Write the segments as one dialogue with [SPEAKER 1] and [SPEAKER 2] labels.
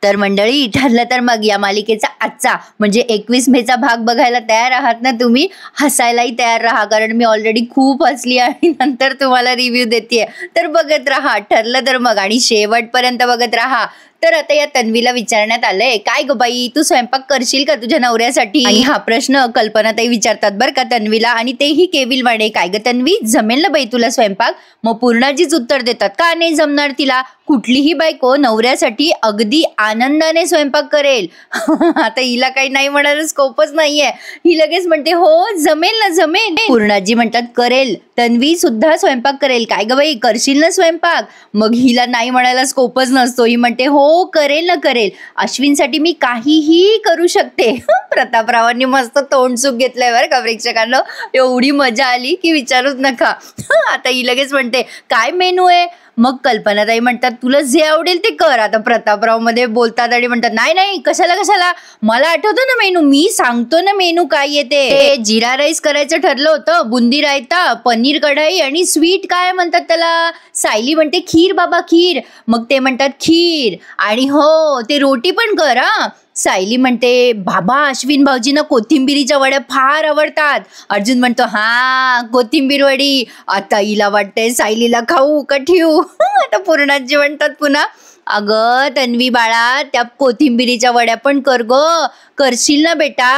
[SPEAKER 1] तर मंडळी, ठरलं तर मग या मालिकेचा आजचा म्हणजे 21 मेचा भाग बघायला तयार आहात ना तुम्ही? हसायलाही तयार राहा, कारण मी ऑलरेडी खूप हसली आणि नंतर तुम्हाला रिव्ह्यू देतेय. तर बघत राहा, ठरलं तर मग, आणि शेवटपर्यंत बघत राहा. तर आता या तन्वीला विचारण्यात आलंय, काय ग बाई, तू स्वयंपाक करशील का तुझ्या नवऱ्यासाठी? आणि हा प्रश्न कल्पनाताई विचारतात बरं का तन्वीला, आणि तेही केविलवाणे. काय ग तन्वी, जमेल ना बाई तुला स्वयंपाक? मग पूर्णाजीच उत्तर देतात, का नाही जमणार तिला? कुठलीही बायको नवऱ्यासाठी अगदी आनंदाने स्वयंपाक करेल. आता हिला काही नाही म्हणायला स्कोपच नाहीये. ही लगेच म्हणते, हो जमेल ना, जमेल. पूर्णाजी म्हणतात, करेल. तन्वी सुद्धा स्वयंपाक करेल. काय ग बाई, करशील ना स्वयंपाक? मग हिला नाही म्हणायला स्कोपच नसतो. ही म्हणते, हो करेल ना, करेल. अश्विनसाठी मी काहीही करू शकते. प्रतापरावांनी मस्त तोंडसुख घेतलंय बरं का प्रेक्षकांना. एवढी मजा आली की विचारूच नका. आता ही लगेच म्हणते, काय मेनू आहे? मग कल्पनाताई म्हणतात, तुला जे आवडेल ते कर. आता प्रतापराव मध्ये बोलतात आणि म्हणतात, नाही नाही, कशाला कशाला, मला आठवतं ना मेनू, मी सांगतो ना मेनू काय येते. जिरा राईस करायचं ठरलं होतं, बुंदी रायता, पनीर कढाई आणि स्वीट काय म्हणतात त्याला? सायली म्हणते, खीर बाबा, खीर. मग ते म्हणतात, खीर, आणि हो ते रोटी पण कर हा. सायली म्हणते, बाबा अश्विन भाऊजींना कोथिंबिरीच्या वड्या फार आवडतात. अर्जुन म्हणतो, हा कोथिंबीर वडी. आता हिला वाटतंय सायलीला खाऊ का ठेवू. आता पूर्णाजी म्हणतात पुन्हा, अगं तन्वी बाळा, त्या कोथिंबिरीच्या वड्या पण कर ग, करशील ना बेटा?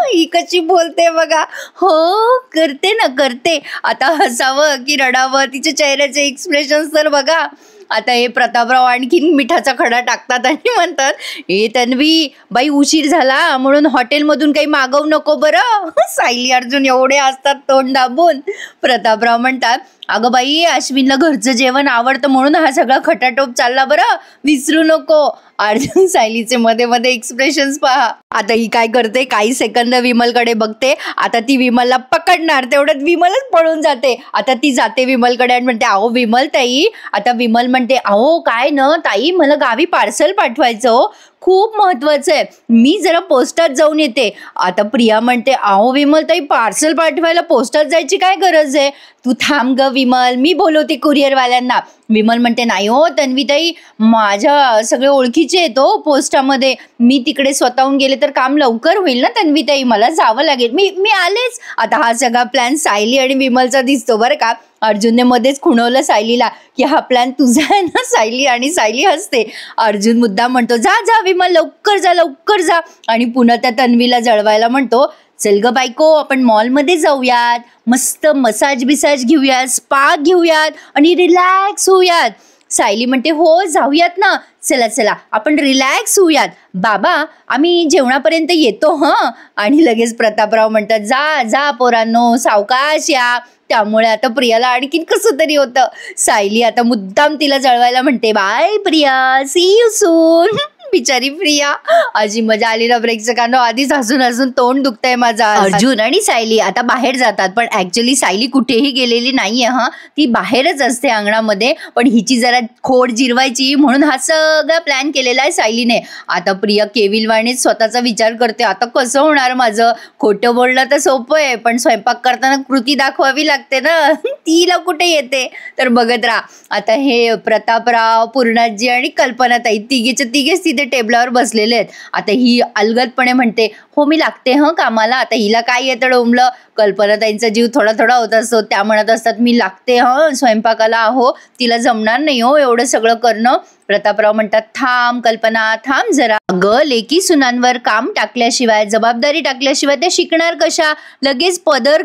[SPEAKER 1] ही कशी बोलते बघा. हो करते ना, करते. आता हसावं की रडावं, तिच्या चेहऱ्याचे एक्सप्रेशन्स तर बघा. आता हे प्रतापराव आणखीन मिठाचा खडा टाकतात आणि म्हणतात, ए तन्वी बाई, उशीर झाला म्हणून हॉटेलमधून काही मागवू नको बरं. सायली अर्जुन एवढे असतात तोंड दाबून. प्रतापराव म्हणतात, अगं बाई, अश्विनला घरचं जेवण आवडतं म्हणून हा सगळा खटाटोप चालला बरं, विसरू नको. अर्जुन सायलीचे मध्ये मध्ये एक्सप्रेशन्स पहा. आता ही काय करते, काही सेकंद विमलकडे बघते. आता ती विमलला पकडणार, तेवढ्यात विमलच पळून जाते. आता ती जाते विमलकडे आणि म्हणते, अहो विमल ताई. आता विमल म्हणते, अहो काय न ताई, मला गावी पार्सल पाठवायचं हो, खूप महत्वाचं आहे, मी जरा पोस्टात जाऊन येते. आता प्रिया म्हणते, अहो विमल ताई, पार्सल पाठवायला पोस्टात जायची काय गरज आहे? तू थांब ग विमल, मी बोलवते कुरिअरवाल्यांना. विमल म्हणते, नाही हो तन्वीताई, माझ्या सगळे ओळखीचे आहेत हो पोस्टामध्ये, मी तिकडे स्वतःहून गेले तर काम लवकर होईल ना तन्वीताई, मला जावं लागेल, मी आलेच. आता हा सगळा प्लॅन सायली आणि विमलचा दिसतो बरं का. अर्जुनने मध्येच खुणवलं सायलीला की हा प्लॅन तुझा आहे ना सायली, आणि सायली हसते. अर्जुन मुद्दाम म्हणतो, जा जा विमल, लवकर जा, लवकर जा. आणि पुन्हा त्या तन्वीला जळवायला म्हणतो, चल ग बायको, आपण मॉलमध्ये जाऊयात, मस्त मसाज बिसाज घेऊयात, स्पा घेऊयात आणि रिलॅक्स होऊयात. सायली म्हणते, हो जाऊयात ना, चला चला आपण रिलॅक्स होऊयात. बाबा आम्ही जेवणापर्यंत येतो हं. आणि लगेच प्रतापराव म्हणतात, जा जा पोरांनो, सावकाश या. त्यामुळे आता प्रियाला आणखीन कसं तरी होतं. सायली आता मुद्दाम तिला जळवायला म्हणते, bye Priya, see you soon. बिचारी प्रिया. अशी मजा आली ना प्रेक्षकांना, आधीच हसून हसून तोंड दुखतंय माझा. अर्जुन आणि सायली आता बाहेर जातात, पण ऍक्च्युली सायली कुठेही गेलेली नाहीये हा, ती बाहेरच असते अंगणामध्ये. पण हिची जरा खोड जिरवायची म्हणून हा सगळा प्लॅन केलेला आहे सायलीने. आता प्रिया केविलवाणीच स्वतःचा विचार करते, आता कसं होणार माझं? खोटं बोलणं तर सोपं आहे, पण स्वयंपाक करताना कृती दाखवावी लागते ना. तिला कुठे येते? तर बघत राहा. आता हे प्रतापराव, पूर्णाजी आणि कल्पनाताई तिघेच्या तिघेच तिथे टेबलावर बसलेले आहेत. आता ही अलगदपणे म्हणते, हो मी लागते हं कामाला. आता हिला काय येतं डोंबलं. कल्पनाताईंचा जीव थोडा थोडा होत असतो, त्या म्हणत असतात, मी लागते हं स्वयंपाकाला, अहो तिला जमणार नाही हो एवढं सगळं करणं. प्रतापराव म्हणतात, थांब कल्पना, थांब जरा. अगं लेकी सुनांवर काम टाकल्याशिवाय, जबाबदारी टाकल्याशिवाय त्या शिकणार कशा? लगेच पदर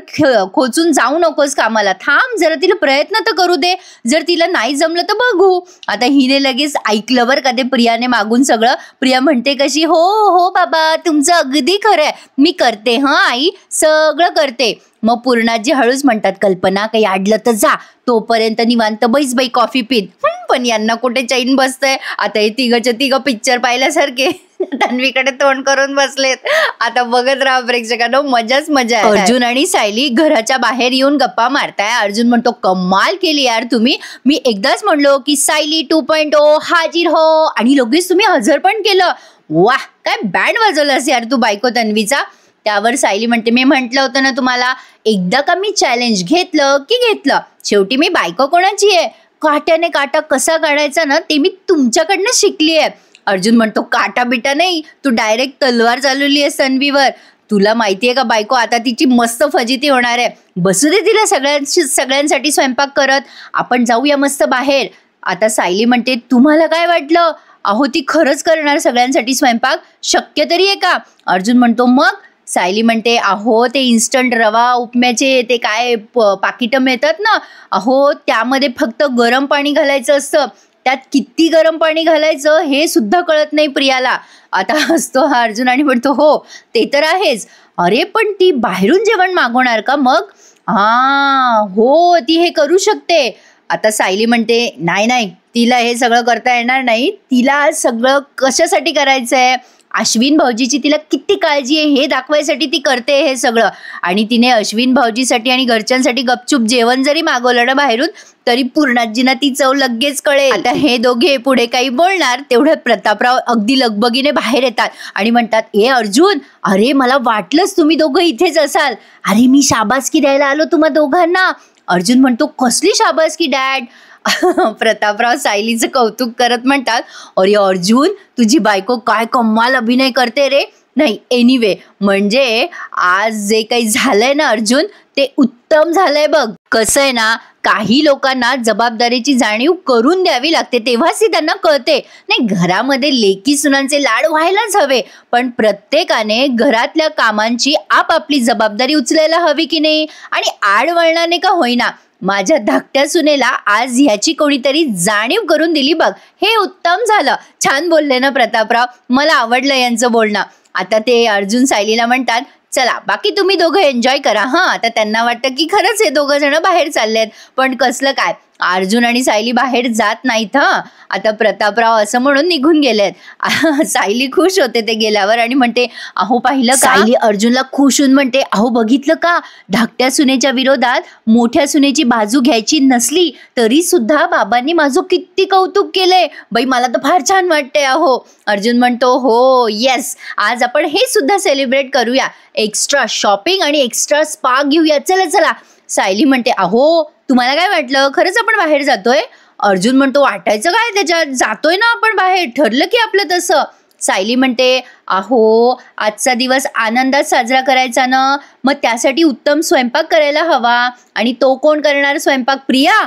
[SPEAKER 1] खोचून जाऊ नकोस कामाला, थांब जरा, तिला प्रयत्न तर करू दे, जर तिला नाही जमलं तर बघू. आता हिने लगेच ऐकलं बरं का ते प्रियाने मागून सगळं. प्रिया म्हणते कशी, हो हो बाबा, तुमचं अगदी खरं आहे, मी करते हं आई, सगळं करते. मग पूर्णाजी हळूच म्हणतात, कल्पना काही अडलं तर जा, तोपर्यंत निवांत बैस बाई कॉफी पीत. पण यांना कुठे चैन बसतंय. आता हे तिघच्या तिघं पिक्चर पाहिल्यासारखे तन्वीकडे तोंड करून बसलेत. आता बघत राहा प्रेक्षकांनो, मजाच मजा आहे. अर्जुन आणि सायली घराच्या बाहेर येऊन गप्पा मारताय. अर्जुन म्हणतो, कमाल केली यार तुम्ही, मी एकदाच म्हणलो की सायली 2.0 हाजीर हो, आणि लगेच तुम्ही हजर पण केलं. वाह, काय बँड वाजवलंस यार तू बायको तन्वीचा. त्यावर सायली म्हणते, मी म्हटलं होतं ना तुम्हाला, एकदा का मी चॅलेंज घेतलं की घेतलं, शेवटी मी बायको कोणाची आहे. काट्याने काटा कसा काढायचा ना ते मी तुमच्याकडनं शिकली आहे. अर्जुन म्हणतो काटा बिटा नाही, तू डायरेक्ट तलवार चालवली आहे सन्वीवर. तुला माहितीये का बायको, आता तिची मस्त फजिती होणार आहे. बसू दे तिला सगळ्यांसाठी स्वयंपाक करत, आपण जाऊया मस्त बाहेर. आता सायली म्हणते तुम्हाला काय वाटलं, अहो ती खरंच करणार सगळ्यांसाठी स्वयंपाक, शक्य तरी आहे का? अर्जुन म्हणतो मग. सायली म्हणते अहो ते इन्स्टंट रवा उपम्याचे ते काय पाकिटं मिळतात ना, अहो त्यामध्ये फक्त गरम पाणी घालायचं असतं, त्यात किती गरम पाणी घालायचं हे सुद्धा कळत नाही प्रियाला. आता हसतो हा अर्जुन आणि म्हणतो हो ते तर आहेच. अरे पण ती बाहेरून जेवण मागवणार का मग? हो ती हे करू शकते. आता सायली म्हणते नाही तिला हे सगळं करता येणार नाही, तिला सगळं कशासाठी करायचंय, अश्विन भाऊजीची तिला किती काळजी आहे हे दाखवायसाठी ती करते हे सगळं. आणि तिने अश्विन भाऊजीसाठी आणि घरच्यांसाठी गपचूप जेवण जरी मागवलं ना बाहेरून, तरी पूर्णाजींना ती चव लगेच कळेल. आता हे दोघे पुढे काही बोलणार तेवढ्यात प्रतापराव अगदी लगबगीने बाहेर येतात आणि म्हणतात ए अर्जुन, अरे मला वाटलंच तुम्ही दोघं इथेच असाल. अरे मी शाबासकी द्यायला आलो तुम्हा दोघांना. अर्जुन म्हणतो कसली शाबासकी डॅड? प्रतापराव सायलीचं कौतुक करत म्हणतात अरे अर्जुन तुझी बायको काय कमाल अभिनय करते रे. नाही एनिवे, म्हणजे आज जे काही झालंय ना अर्जुन ते उत्तम झालंय बघ. कसं आहे ना, काही लोकांना जबाबदारीची जाणीव करून द्यावी लागते तेव्हाच ती त्यांना कळते. नाही घरामध्ये लेकी सुनांचे लाड व्हायलाच हवे, पण प्रत्येकाने घरातल्या कामांची आपापली जबाबदारी उचलायला हवी की नाही. आणि आडवळणाने का होईना माझ्या धाकट्या सुनेला आज ह्याची कोणीतरी जाणीव करून दिली बघ, हे उत्तम झालं. छान बोलले ना प्रतापराव, मला आवडलं यांचं बोलणं. आता ते अर्जुन सायलीला म्हणतात चला बाकी तुम्ही दोघं एन्जॉय करा. आता त्यांना वाटतं की खरंच हे दोघं जण बाहेर चाललेत, पण कसलं काय अर्जुन आणि सायली बाहेर जात नाहीत. आता प्रतापराव असं म्हणून निघून गेलेत. सायली खुश होते ते गेल्यावर आणि म्हणते अहो पाहिलं का? सायली अर्जुनला खुश होऊन म्हणते अहो बघितलं का, धाकट्या सुनेच्या विरोधात मोठ्या सुनेची बाजू घ्यायची नसली तरी सुद्धा बाबांनी माझं किती कौतुक केलंय बाई, मला तर फार छान वाटतंय. अहो अर्जुन म्हणतो हो येस, आज आपण हे सुद्धा सेलिब्रेट करूया, एक्स्ट्रा शॉपिंग आणि एक्स्ट्रा स्पा घेऊया, चला चला. सायली म्हणते अहो तुम्हाला काय वाटलं, खरंच आपण बाहेर जातोय? अर्जुन म्हणतो वाटायचं काय त्याच्यात, जातोय ना आपण बाहेर, ठरलं की आपलं तसं. सायली म्हणते अहो आजचा दिवस आनंदात साजरा करायचा ना, मग त्यासाठी उत्तम स्वयंपाक करायला हवा. आणि तो कोण करणार स्वयंपाक, प्रिया?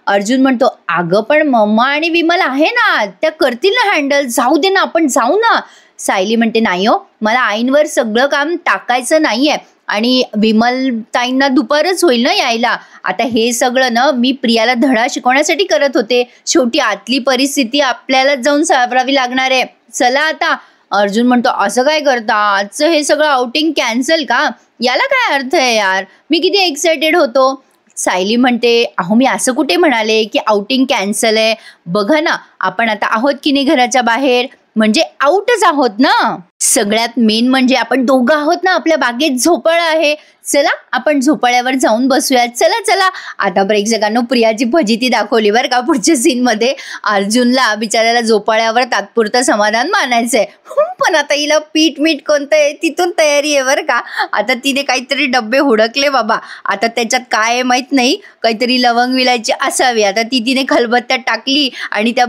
[SPEAKER 1] अर्जुन म्हणतो अगं पण मम्मा आणि विमल आहे ना, त्या करतील ना हँडल, जाऊ दे ना आपण जाऊ ना. सायली म्हणते नाही हो, मला आईंवर सगळं काम टाकायचं नाहीये आणि विमल ताईंना दुपारच होईल ना यायला. आता हे सगळं ना मी प्रियाला धडा शिकवण्यासाठी करत होते, शेवटी आतली परिस्थिती आपल्याला जाऊन सावरावी लागणार आहे. चला आता. अर्जुन म्हणतो असं काय करता, आजचं हे सगळं आउटिंग कॅन्सल का? याला काय अर्थ आहे यार, मी किती एक्सायटेड होतो. सायली म्हणते अहो मी असं कुठे म्हणाले की आउटिंग कॅन्सल आहे, बघा ना आपण आता आहोत की नाही घराच्या बाहेर, म्हणजे आउटच आहोत ना. सगळ्यात मेन म्हणजे आपण दोघं आहोत ना, आपल्या बागेत झोपाळा आहे, चला आपण झोपाळ्यावर जाऊन बसूया, चला चला. आता प्रेक्षकांनो प्रियाची फजिती दाखवली बरं का पुढच्या सीन मध्ये. अर्जुनला बिचाऱ्याला झोपाळ्यावर तात्पुरतं समाधान मानायचंय, पण आता हिला पीठ मीठ कोणतं आहे तिथून तयारी आहे बरं का. आता तिने काहीतरी डब्बे हुडकले बाबा, आता त्याच्यात काय आहे माहित नाही, काहीतरी लवंग विलायची असावी. आता तिने खलबत्त्यात टाकली आणि त्या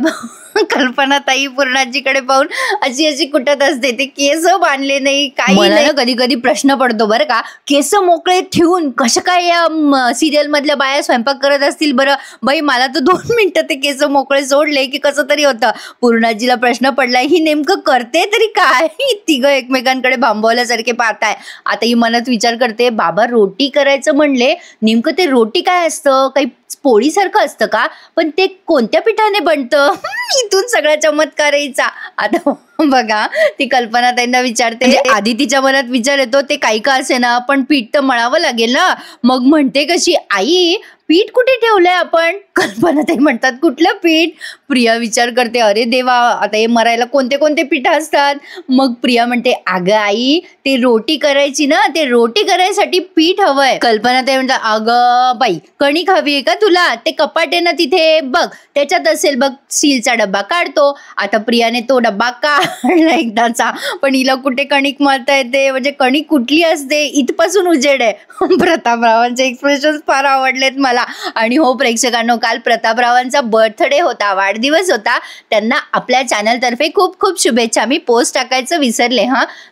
[SPEAKER 1] कल्पनाताई पूर्णाजीकडे पाहून अशी अशी कुटत असते, ते केस बांधले नाही काही नाही. कधी कधी प्रश्न पडतो बरं का, केस मोकळे ठेवून कशा काय या सिरियल मधल्या बाया स्वयंपाक करत असतील बरं बाई. मला तर 2 मिनिटं ते केस मोकळे सोडले की कसं तरी होतं. पूर्णाजीला प्रश्न पडलाय ही नेमकं करते तरी काय, तिघं एकमेकांकडे भांबवल्यासारखे पाहताय. आता ही मनात विचार करते बाबा रोटी करायचं म्हणले, नेमकं ते रोटी काय असतं, काही पोळीसारखं असतं का, पण ते कोणत्या पिठाने बनतं, इथून सगळा चमत्कार यायचा. आता बघा ती कल्पना त्यांना विचारते, आधी तिच्या मनात विचार येतो ते काही का असे ना पण पीठ तर मळावं लागेल ना. मग म्हणते कशी आई पीठ कुठे ठेवलंय आपण? कल्पना ताई म्हणतात कुठलं पीठ? प्रिया विचार करते अरे देवा आता हे मरायला कोणते कोणते पीठ असतात. मग प्रिया म्हणते अगं आई ते रोटी करायची ना, ते रोटी करायसाठी पीठ हवंय. कल्पना ताई म्हणतात अगं बाई कणिक हवी आहे का तुला, ते कपाट आहे ना तिथे बघ त्याच्यात असेल बघ, स्टीलचा डब्बा काढतो. आता प्रियाने तो डब्बा काढला एकदाचा, पण हिला कुठे कणिक मळता येते, म्हणजे कणिक कुठली असते इथपासून उजेड आहे. प्रतापरावांचे एक्सप्रेशन फार आवडलेत मला. आणि हो प्रेक्षकांनो, काल प्रतापरावांचा बर्थडे होता, वाढदिवस होता. त्यांना आपल्या चॅनलतर्फे खूप खूप शुभेच्छा. मी पोस्ट टाकायचं विसरले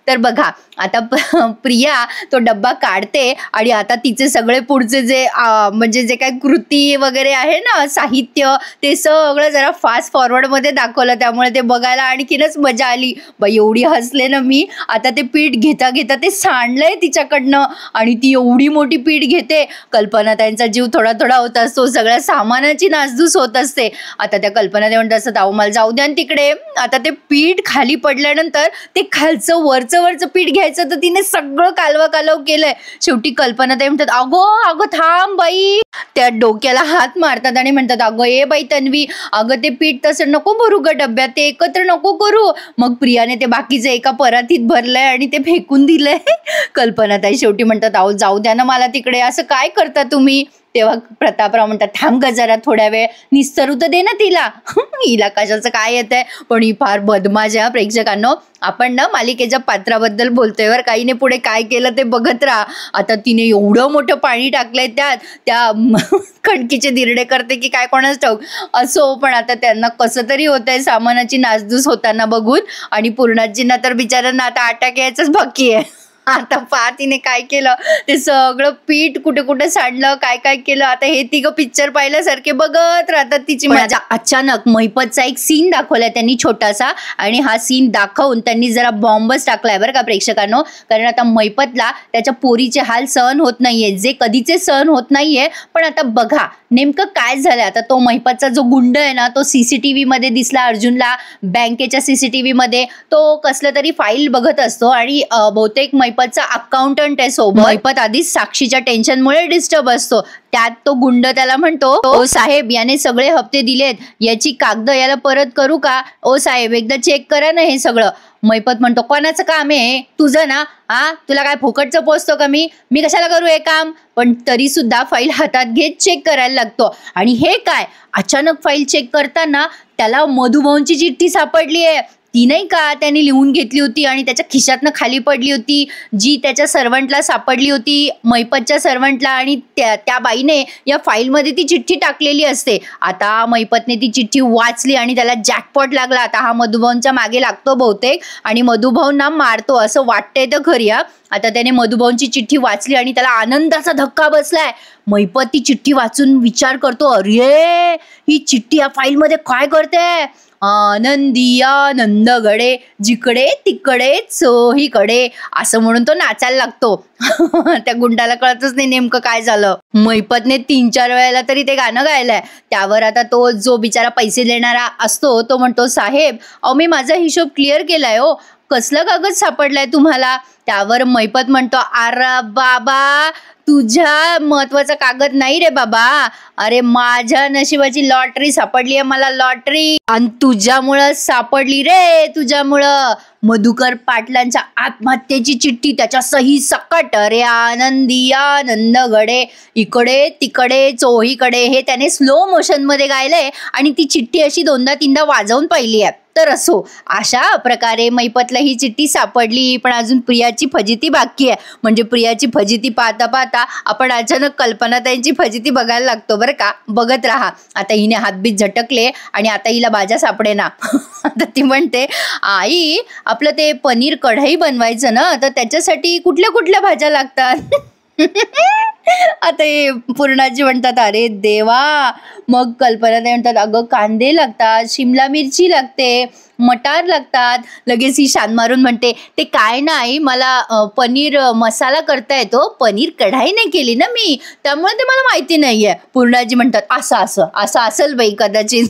[SPEAKER 1] तर बघा आता प्रिया तो डब्बा काढते आणि आता तिचे सगळे पुढचे जे म्हणजे जे काही कृती वगैरे आहे ना, साहित्य, ते सगळं जरा फास्ट फॉरवर्डमध्ये दाखवलं. त्यामुळे ते बघायला आणखीनच मजा आली. बाई एवढी हसले ना मी. आता ते पीठ घेता घेता ते सांडलंय तिच्याकडनं आणि ती एवढी मोठी पीठ घेते. कल्पना त्यांचा जीव थोडा थोडा होत असतो, सगळ्या सामानाची नासधूस होत असते. आता त्या कल्पना ते म्हणत असतात, अहो मला जाऊ द्या तिकडे. आता ते पीठ खाली पडल्यानंतर ते खालचं वरचं पीठ घ्यायचं, तर तिने सगळं कालव केलंय. शेवटी कल्पना ते म्हणतात, अगं थांब बाई. त्या डोक्याला हात मारतात आणि म्हणतात, अगं ए बाई तन्वी, अगं ते पीठ तसं नको भरू ग डब्यात, ते एकत्र नको करू. मग प्रियाने ते बाकीचं एका परातीत भरलंय आणि ते फेकून दिलंय. कल्पना ताई शेवटी म्हणतात, अहो जाऊ द्या ना मला तिकडे, असं काय करता तुम्ही. तेव्हा प्रतापराव म्हणतात, थांब ग जरा थोड्या वेळ, निस्तरू तर दे ना तिला. हिला कशाचं काय येतंय, पण ही फार बदमाश आहे. प्रेक्षकांनो, आपण ना मालिकेच्या पात्राबद्दल बोलतोय, वर काहीने पुढे काय केलं ते बघत राहा. आता तिने एवढं मोठं पाणी टाकलंय त्या कणकीचे दिरडे करते की काय कोणाच ठाऊक असो. पण आता त्यांना कसं तरी होतंय सामानाची नासधूस होताना बघून. आणि पूर्णाजींना तर बिचाऱ्यांना आता अटॅक यायचंच बाकी आहे. आता पहा तिने काय केलं, ते सगळं पीठ कुठे कुठे सांडलं, काय केलं. आता हे तिघं पिक्चर पाहिल्यासारखे बघत राहतात तिची मजा. अचानक महिपतचा एक सीन दाखवलाय त्यांनी छोटासा, आणि हा सीन दाखवून त्यांनी जरा बॉम्बच टाकलाय बरं का प्रेक्षकांनो. कारण आता महिपतला त्याच्या पोरीचे हाल सहन होत नाहीये, जे कधीचे सहन होत नाहीये. पण आता बघा नेमकं काय झालंय. आता तो महिपतचा जो गुंड आहे ना, तो CCTV मध्ये दिसला अर्जुनला, बँकेच्या CCTV मध्ये. तो कसलं तरी फाईल बघत असतो आणि बहुतेक महिपतचा अकाउंटंट आहे सोबत. महिपत आधीच साक्षीच्या टेन्शनमुळे डिस्टर्ब असतो. त्यात तो गुंड त्याला म्हणतो, ओ साहेब याने सगळे हप्ते दिलेत, याची कागद याला परत करू का. ओ साहेब एकदा चेक करा ना हे सगळं. महिपत म्हणतो, कोणाचं काम आहे, तुझं ना. तुला काय फुकटचं पोचतो का मी कशाला करू हे काम. पण तरी सुद्धा फाईल हातात घेत चेक करायला लागतो. आणि हे काय, अचानक फाईल चेक करताना त्याला मधुभाऊंची चिठ्ठी सापडली आहे. ती नाही का त्यांनी लिहून घेतली होती आणि त्याच्या खिशातनं खाली पडली होती, जी त्याच्या सर्वंटला सापडली होती, महिपतच्या सर्वंटला. आणि त्या बाईने या फाईलमध्ये ती चिठ्ठी टाकलेली असते. आता महिपतने ती चिठ्ठी वाचली आणि त्याला जॅकपॉट लागला. आता हा मधुभाऊंच्या मागे लागतो बहुतेक आणि मधुभाऊंना मारतो असं वाटतंय तर खरी. आता त्याने मधुभाऊंची चिठ्ठी वाचली आणि त्याला आनंदाचा धक्का बसलाय. महिपत ती चिठ्ठी वाचून विचार करतो, अरे ही चिठ्ठी या फाईलमध्ये काय करते. आनंदी आनंदगडे, जिकडे तिकडे चोहीकडे, असं म्हणून तो नाचायला लागतो. त्या गुंडाला कळतच नाही नेमकं काय झालं. महिपतने 3-4 वेळेला तरी ते गाणं गायलंय. त्यावर आता तो जो बिचारा पैसे देणारा असतो तो म्हणतो, साहेब अहो मी माझा हिशोब क्लिअर केलाय हो, कसला कागद सापडलाय तुम्हाला. त्यावर महिपत म्हणतो, अरे बाबा तुझ्या महत्वाचा कागद नाही रे बाबा, अरे माझ्या नशिबाची लॉटरी सापडली आहे मला, लॉटरी. आणि तुझ्यामुळं सापडली रे, तुझ्यामुळं. मधुकर पाटलांच्या आत्महत्येची चिठ्ठी त्याच्या सही सकट. अरे आनंदी आनंदगडे, इकडे तिकडे चोहीकडे, हे त्याने स्लो मोशन मध्ये गायलंय आणि ती चिठ्ठी अशी 2दा-3दा वाजवून पाहिली आहे. तर असो, अशा प्रकारे महिपतला ही चिठ्ठी सापडली. पण अजून प्रियाची फजिती बाकी आहे. म्हणजे प्रियाची फजिती पाहता पाहता आपण अचानक कल्पना त्यांची फजिती बघायला लागतो बरं का. बघत राहा. आता हिने हातबीत झटकले आणि आता हिला भाज्या सापडे ना. आता ती म्हणते, आई आपलं ते पनीर कढई बनवायचं ना, तर त्याच्यासाठी कुठल्या कुठल्या भाज्या लागतात. आता हे पूर्णाजी म्हणतात, अरे देवा. मग कल्पना ते म्हणतात, अगं कांदे लागतात, शिमला मिरची लागते, मटार लागतात. लगेच ही शान मारून म्हणते, ते काय नाही मला पनीर मसाला करता येतो, पनीर कढाई नाही केली ना मी, त्यामुळे ते मला माहिती नाहीये. पूर्णाजी म्हणतात, असं असेल बाई कदाचित.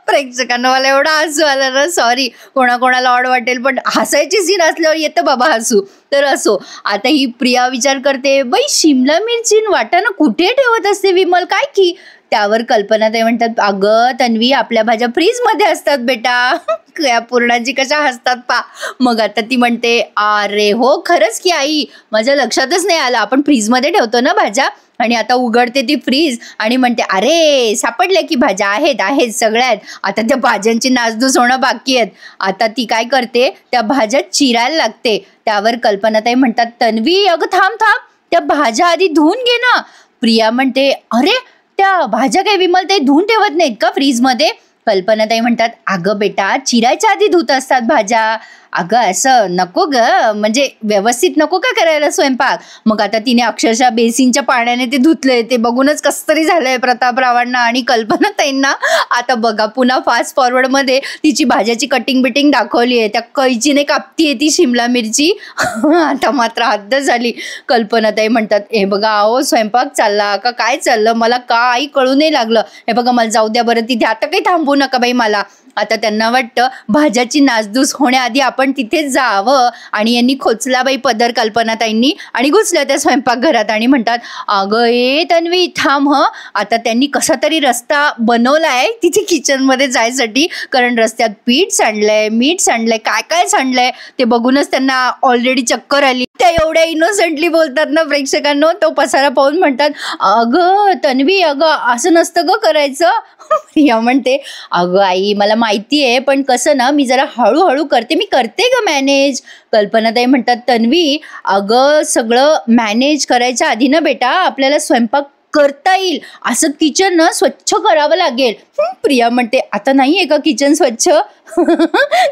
[SPEAKER 1] प्रेक्षकांना मला एवढा हसू आला ना, सॉरी कोणाकोणाला ऑड वाटेल, पण हसायची सीन असल्यावर येतं बाबा हसू. तर असो, आता ही प्रिया विचार करते, बाई शिमला मिरची वाटाणा कुठे ठेवत असते विमल, काय की त्यावर कल्पनाताई म्हणतात, अगं तन्वी, आपल्या भाज्या फ्रीजमध्ये असतात बेटा. या पूर्णाजी कशा हसतात पा. मग आता ती म्हणते, अरे हो खरंच की आई, माझ्या लक्षातच नाही आलं, आपण फ्रीजमध्ये ठेवतो ना भाज्या. आणि आता उघडते ती फ्रीज आणि म्हणते, अरे सापडल्या की भाज्या, आहेत आहेत सगळ्या आहेत. आता त्या भाज्यांची नासधूस होणं बाकी आहेत. आता ती काय करते, त्या भाज्या चिरायला लागते. त्यावर कल्पनाताई म्हणतात, तन्वी अगं थांब थांब, त्या भाज्या आधी धुवून घे ना. प्रिया म्हणते, अरे त्या भाज्या काही विमलताई धुवून ठेवत नाहीत का फ्रीजमध्ये. कल्पनाताई म्हणतात, अगं बेटा, चिरायच्या आधी धुत असतात भाज्या. अगं असं नको ग, म्हणजे व्यवस्थित नको का करायला स्वयंपाक. मग आता तिने अक्षरशः बेसिनच्या पाण्याने ते धुतले. ते बघूनच कसं तरी झालंय प्रतापरावांना आणि कल्पनाताईंना. आता बघा पुन्हा फास्ट फॉरवर्ड मध्ये तिची भाज्याची कटिंग बिटिंग दाखवली आहे. त्या कैचीने कापतीये ती शिमला मिरची. आता मात्र हद्द झाली. कल्पनाताई म्हणतात, हे बघा अहो, स्वयंपाक चालला का काय चाललं, मला काही कळू नाही लागलं. हे बघा मला जाऊ द्या बरं तिथे, आता काही थांबू नका बाई मला. आता त्यांना वाटतं भाज्याची नासधूस होण्याआधी आपण तिथेच जावं. आणि यांनी खोचला बाई पदर कल्पनाताईंनी आणि घुसल्या त्या स्वयंपाकघरात आणि म्हणतात, अगं ए तन्वी थांब ह. आता त्यांनी कसा तरी रस्ता बनवलाय तिथे किचनमध्ये जायसाठी, कारण रस्त्यात पीठ सांडलंय, मीठ सांडलंय, काय काय सांडलंय ते बघूनच त्यांना ऑलरेडी चक्कर आली. त्या एवढ्या इनोसेंटली बोलतात ना प्रेक्षकांनो. तो पसारा पाहून म्हणतात, अगं तन्वी, अगं असं नसतं ग करायचं. प्रिया म्हणते, अगं आई मला माहिती आहे, पण कसं ना, मी जरा हळूहळू करते, मी करते ग मॅनेज. कल्पनाताई म्हणतात, तन्वी अगं सगळं मॅनेज करायच्या आधी ना बेटा आपल्याला स्वयंपाक करता येईल असं किचन ना स्वच्छ करावं लागेल. प्रिया म्हणते, आता नाही आहे का किचन स्वच्छ.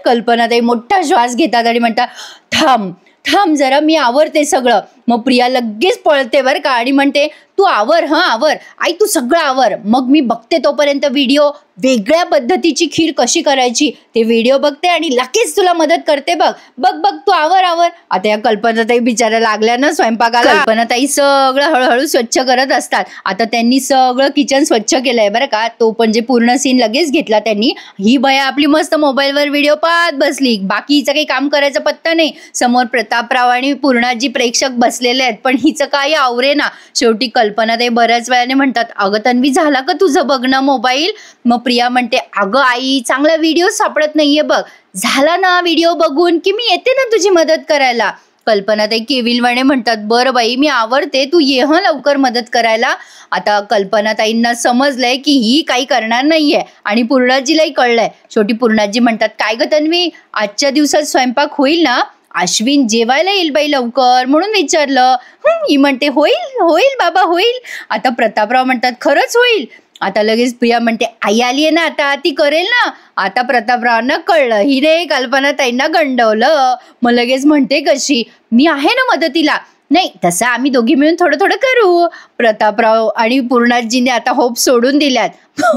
[SPEAKER 1] कल्पनाताई मोठा श्वास घेतात आणि म्हणतात, थांब थांब जरा, मी आवरते सगळं. मग प्रिया लगेच पळते बरं का आणि म्हणते, तू आवर, आवर आई, तू सगळं आवर. मग मी बघते तोपर्यंत व्हिडिओ, वेगळ्या पद्धतीची खीर कशी करायची ते व्हिडिओ बघते आणि लगेच तुला मदत करते. बघ बघ बघ, तू आवर आवर. आता या कल्पनाताई बिचाऱ्या लागल्या ना स्वयंपाकाला. कल्पनाताई सगळं हळूहळू स्वच्छ करत असतात. आता त्यांनी सगळं किचन स्वच्छ केलंय बरं का. तो पण जे पूर्ण सीन लगेच घेतला त्यांनी. ही बया आपली मस्त मोबाईलवर व्हिडिओ पाहत बसली, बाकीचं काही काम करायचा पत्ता नाही. समोर प्रतापराव आणि पूर्णाजी प्रेक्षक बसलेले आहेत, पण हिचं काही आवरे ना. शेवटी कल्पनाताई बऱ्याच वेळाने म्हणतात, अगं तन्वी झाला का तुझं बघणं मोबाईल. मग प्रिया म्हणते, अगं आई चांगला व्हिडिओ सापडत नाहीये बघ, झाला ना व्हिडिओ बघून की मी येते ना तुझी मदत करायला. कल्पनाताई केविलवाणे म्हणतात, बरं बाई मी आवरते, तू ये हं लवकर मदत करायला. आता कल्पनाताईंना समजलंय की ही काही करणार नाहीये आणि पूर्णाजीलाही कळलंय. शेवटी पूर्णाजी म्हणतात, काय ग तन्वी, आजच्या दिवसात स्वयंपाक होईल ना. अश्विन जेवायला येईल बाई लवकर म्हणून विचारलं. ही म्हणते, होईल होईल बाबा होईल. आता प्रतापराव म्हणतात, खरंच होईल. आता लगेच प्रिया म्हणते, आई आली आहे ना आता, ती करेल ना. आता प्रतापरावांना कळलं हिने कल्पनाताईंना गंडवलं. मग लगेच म्हणते, कशी, मी आहे ना मदतीला. नाही तसं आम्ही दोघी मिळून थोडं थोडं करू. प्रतापराव आणि पूर्णाजीने आता होप सोडून दिल्यात.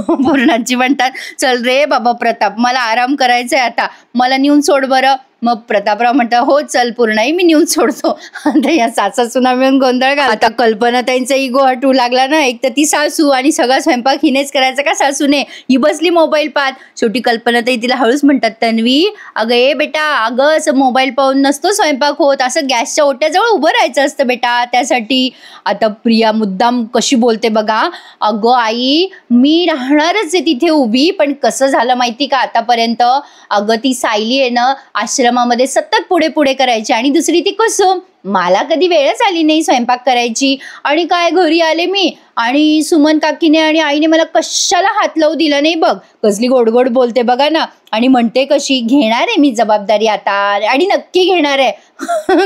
[SPEAKER 1] पूर्णाजी म्हणतात, चल रे बाबा प्रताप, मला आराम करायचा आहे आता, मला नेऊन सोड बरं. मग प्रतापराव म्हणतात, हो चल पूर्णाई, मी नेऊन सोडतो. आता या सासूना मिळून गोंधळ घाल. आता कल्पनाताईंचा इगो हटू लागला ना. एक तर ती सासू आणि सगळा स्वयंपाक हिनेच करायचा का सासूने. ही बसली मोबाईल पाहत. शेवटी कल्पनाताई तिला हळूच म्हणतात, तन्वी अगं ए बेटा, अगं असं मोबाईल पाहून नसतो स्वयंपाक होत, असं गॅसच्या ओट्याजवळ उभं राहायचं असतं बेटा त्यासाठी. आता प्रिया मुद्दाम कशी बोलते बघा, अगं आई मी राहणारच आहे तिथे उभी, पण कसं झालं माहिती का आतापर्यंत, अगं ती सायली आहे ना आश्रमामध्ये सतत पुढे पुढे करायची आणि दुसरी ती कुसुम, मला कधी वेळच आली नाही स्वयंपाक करायची. आणि काय घरी आले मी आणि सुमन काकीने आणि आईने मला कशाला हात लावू दिला नाही बघ. कसली गोड गोड बोलते बघा ना. आणि म्हणते कशी, घेणार आहे मी जबाबदारी आता आणि नक्की घेणार आहे.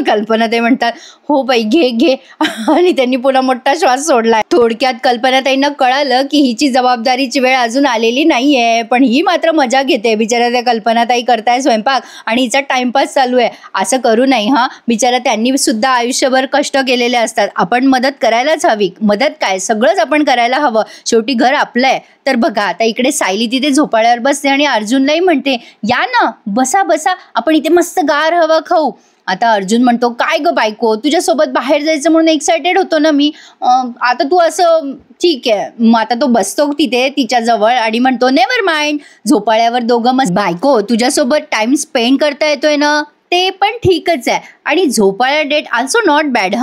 [SPEAKER 1] कल्पनाताई म्हणतात, हो बाई घे घे. आणि त्यांनी पुन्हा मोठा श्वास सोडलाय. थोडक्यात कल्पनाताईंना कळालं की हिची जबाबदारीची वेळ अजून आलेली नाहीये, पण ही मात्र मजा घेते. बिचारा त्या कल्पनाताई करताय स्वयंपाक आणि हिचा टाइमपास चालू आहे. असं करू नाही हा. बिचारा त्यांनी सुद्धा आयुष्यभर कष्ट केलेले असतात. आपण मदत करायलाच हवी. मदत काय, सगळंच आपण करायला हवं. शेवटी घर आपलं आहे. तर बघा आता इकडे सायली तिथे झोपाळ्यावर बसते आणि अर्जुनलाही म्हणते, या ना बसा बसा, आपण इथे मस्त गार हवा खाऊ. आता अर्जुन म्हणतो, काय ग बायको, तुझ्यासोबत बाहेर जायचं म्हणून एक्सायटेड होतो ना मी. आता तू असं, ठीक आहे. मग आता तो बसतो तिथे तिच्या जवळ आणि म्हणतो, नेव्हर माइंड. झोपाळ्यावर दोघं मस्त, बायको तुझ्यासोबत टाइम स्पेंड करता येतोय ना, ते पण ठीकच आहे. आणि झोपाळ्या डेट आल्सो नॉट बॅड.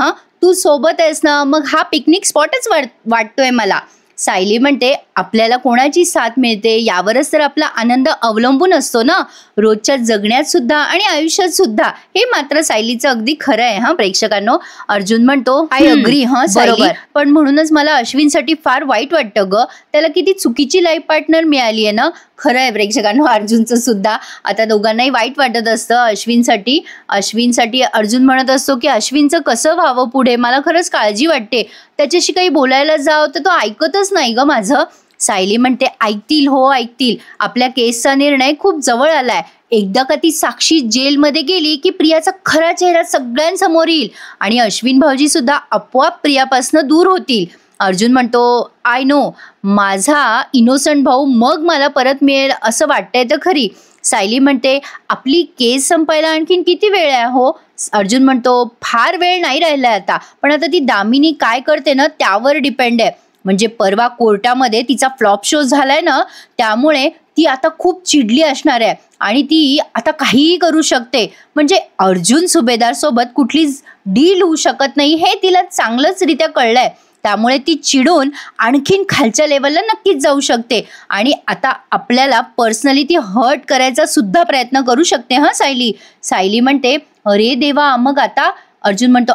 [SPEAKER 1] तू सोबत आहेस ना, मग हा पिकनिक स्पॉटच वाटतोय मला. सायली म्हणते, आपल्याला कोणाची साथ मिळते यावरच तर आपला आनंद अवलंबून असतो ना, रोजच्या जगण्यात सुद्धा आणि आयुष्यात सुद्धा. हे मात्र सायलीचं अगदी खरं आहे हा प्रेक्षकांनो. अर्जुन म्हणतो, आय अग्री बरोबर, पण म्हणूनच मला अश्विनसाठी फार वाईट वाटतं ग. त्याला किती चुकीची लाईफ पार्टनर मिळाली आहे ना. खरं आहे प्रेक्षकांनो, अर्जुनचं सुद्धा आता दोघांनाही वाईट वाटत असतं अश्विनसाठी. अर्जुन म्हणत असतो की अश्विनचं कसं व्हावं पुढे, मला खरंच काळजी वाटते. त्याच्याशी काही बोलायला जावं तर तो ऐकतच नाही ग माझं. सायली म्हणते, ऐकतील. आपल्या केसचा निर्णय खूप जवळ आलाय. एकदा का ती साक्षी जेलमध्ये गेली की प्रियाचा खरा चेहरा सगळ्यांसमोर येईल आणि अश्विन भाऊजी सुद्धा आपोआप प्रियापासून दूर होतील. अर्जुन म्हणतो, आय नो, माझा इनोसंट भाऊ मग मला परत मिळेल असं वाटतंय तर खरी. सायली म्हणते, आपली केस संपायला आणखीन किती वेळ आहे हो. अर्जुन म्हणतो, फार वेळ नाही राहिलाय आता, पण आता ती दामिनी काय करते ना त्यावर डिपेंड आहे. म्हणजे परवा कोर्टामध्ये तिचा फ्लॉप शो झालाय ना, त्यामुळे ती आता खूप चिडली असणार आहे आणि ती आता काहीही करू शकते. म्हणजे अर्जुन सुभेदार सोबत कुठलीच डील होऊ शकत नाही हे तिला चांगलंच रित्या कळलंय. त्यामुळे ती चिडून आणखीन खालच्या लेवलला नक्कीच जाऊ शकते आणि आता आपल्याला पर्सनली ती हर्ट करायचा सुद्धा प्रयत्न करू शकते सायली म्हणते, अरे देवा, मग आता. अर्जुन म्हणतो,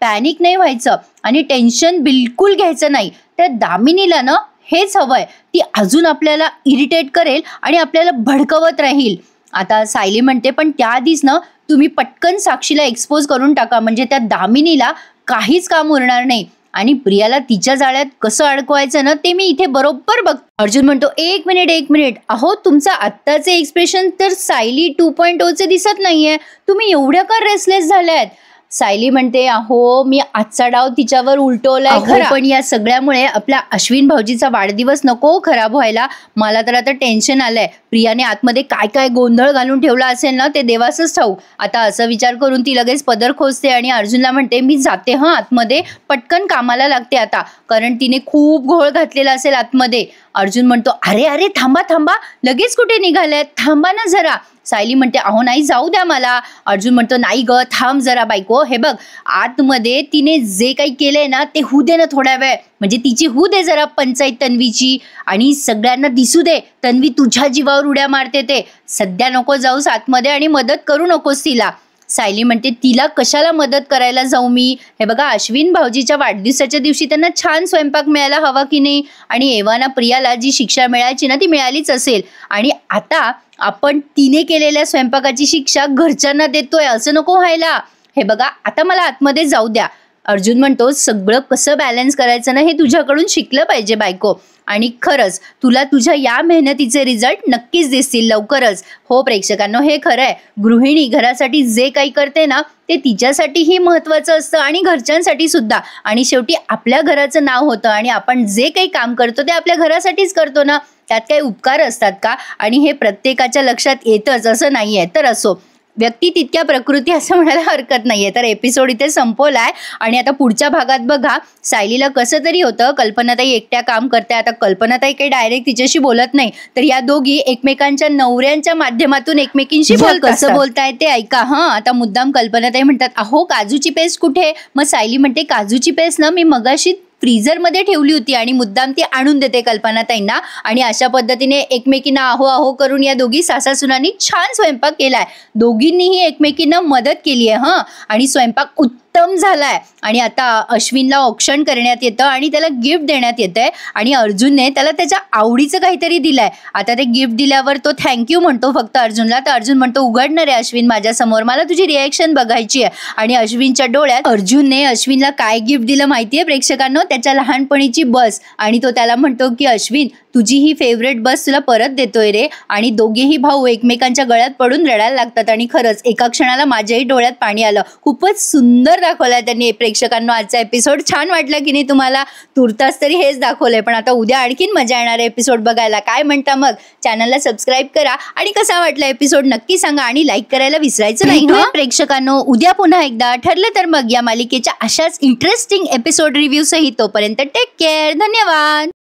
[SPEAKER 1] पॅनिक नाही व्हायचं आणि टेन्शन बिलकुल घ्यायचं नाही. त्या दामिनीला ना हेच हवंय, ती अजून आपल्याला इरिटेट करेल आणि आपल्याला भडकवत राहील. आता सायली म्हणते, पण त्याआधीच ना तुम्ही पटकन साक्षीला एक्सपोज करून टाका, म्हणजे त्या दामिनीला काहीच काम उरणार नाही आणि प्रियाला तिच्या जाळ्यात कसं अडकवायचं ना ते मी इथे बरोबर बघ. अर्जुन म्हणतो, एक मिनिट, अहो तुमचं आत्ताचे एक्सप्रेशन तर सायली 2.0 दिसत नाहीये. तुम्ही एवढ्या का रेसलेस झाल्यात. सायली म्हणते, अहो मी आजचा डाव तिच्यावर उलटवलाय खरा, पण या सगळ्यामुळे आपल्या अश्विन भाऊजीचा वाढदिवस नको खराब व्हायला. मला तर आता टेन्शन आलंय. प्रियाने आतमध्ये काय काय गोंधळ घालून ठेवला असेल ना ते देवासच ठाऊक. आता असं विचार करून ती लगेच पदर खोचते आणि अर्जुनला म्हणते, मी जाते आतमध्ये, पटकन कामाला लागते आता, कारण तिने खूप घोळ घातलेला असेल आतमध्ये. अर्जुन म्हणतो, अरे थांबा, लगेच कुठे निघाल्यात, थांबा ना जरा. सायली म्हणते, अहो नाही, जाऊ द्या मला. अर्जुन म्हणतो, नाही ग, थांब जरा बायको. हे बघ, आतमध्ये तिने जे काही केलंय ना ते होऊ दे ना थोड्या वेळ, म्हणजे तिची होऊ दे जरा पंचायत तन्वीची आणि सगळ्यांना दिसू दे तन्वी तुझ्या जीवावर उड्या मारते ते. सध्या नको जाऊस आतमध्ये आणि मदत करू नकोस तिला. सायली म्हणते, तिला कशाला मदत करायला जाऊ मी. हे बघा, अश्विन भाऊजीच्या वाढदिवसाच्या दिवशी त्यांना छान स्वयंपाक मिळायला हवा की नाही, आणि एव्हाना प्रियाला जी शिक्षा मिळायची ना ती मिळालीच असेल, आणि आता आपण तिने केलेल्या स्वयंपाकाची शिक्षा घरच्यांना देतोय, असं नको व्हायला. हे बघा, आता मला आतमध्ये जाऊ द्या. अर्जुन म्हणतो, सगळं कसं बॅलन्स करायचं ना हे तुझ्याकडून शिकलं पाहिजे बायको, आणि खरंच तुला तुझ्या या मेहनतीचे रिझल्ट नक्कीच दिसतील लवकरच. हो प्रेक्षकांनो, हे खरं आहे. गृहिणी घरासाठी जे काही करते ना ते तिच्यासाठीही महत्त्वाचं असतं आणि घरच्यांसाठी सुद्धा, आणि शेवटी आपल्या घराचं नाव होतं आणि आपण जे काही काम करतो ते आपल्या घरासाठीच करतो ना, त्यात काही उपकार असतात का. आणि हे प्रत्येकाच्या लक्षात येतच असं नाहीये. तर असो, व्यक्ती तितक्या प्रकृती असं म्हणायला हरकत नाहीये. तर एपिसोड इथे संपवलाय आणि आता पुढच्या भागात बघा, सायलीला कसं तरी होतं, कल्पनाताई एकट्या काम करते. आता कल्पनाताई काही डायरेक्ट तिच्याशी बोलत नाही, तर या दोघी एकमेकांच्या नवऱ्यांच्या माध्यमातून एकमेकींशी कसं बोलताय ते ऐका. आता मुद्दाम कल्पनाताई म्हणतात, अहो काजूची पेस्ट कुठे. मग सायली म्हणते, काजूची पेस्ट ना मी मगाशी फ्रीझरमध्ये ठेवली होती, आणि मुद्दाम ती आणून देते कल्पनाताईंना. आणि अशा पद्धतीने एकमेकींना अहो अहो करून या दोघी सासासुनांनी छान स्वयंपाक केलाय. दोघींनीही एकमेकींना मदत केली आहे आणि स्वयंपाक उत्तम झालाय. आणि आता अश्विनला ऑप्शन करण्यात येतं आणि त्याला गिफ्ट देण्यात येतंय, आणि अर्जुनने त्याला त्याच्या आवडीचं काहीतरी दिलंय. आता ते गिफ्ट दिल्यावर तो थँक्यू म्हणतो फक्त अर्जुनला. तर अर्जुन म्हणतो, उघडणार आहे अश्विन माझ्या समोर, मला तुझी रिॲक्शन बघायची आहे. आणि अश्विनच्या डोळ्यात अर्जुनने अश्विनला काय गिफ्ट दिलं माहितीये प्रेक्षकांनो, त्याच्या लहानपणीची बस. आणि तो त्याला म्हणतो की अश्विन, तुझी ही फेवरेट बस तुला परत देतोय रे. आणि दोघेही भाऊ एकमेकांच्या गळ्यात पडून रडायला लागतात. आणि खरंच एका क्षणाला माझ्याही डोळ्यात पाणी आलं. खूपच सुंदर दाखवलाय त्यांनी प्रेक्षकांनो आजचा एपिसोड. छान वाटलं की नाही तुम्हाला. तुर्तास तरी हेच दाखवलंय, पण आता उद्या आणखीन मजा येणार आहे एपिसोड बघायला. काय म्हणता मग? चॅनलला सबस्क्राईब करा आणि कसा वाटला एपिसोड नक्की सांगा, आणि लाईक करायला विसरायचं नाही प्रेक्षकांनो. उद्या पुन्हा एकदा ठरलं तर मग या मालिकेच्या अशाच इंटरेस्टिंग एपिसोड रिव्ह्यू सहित. तोपर्यंत टेक केअर. धन्यवाद.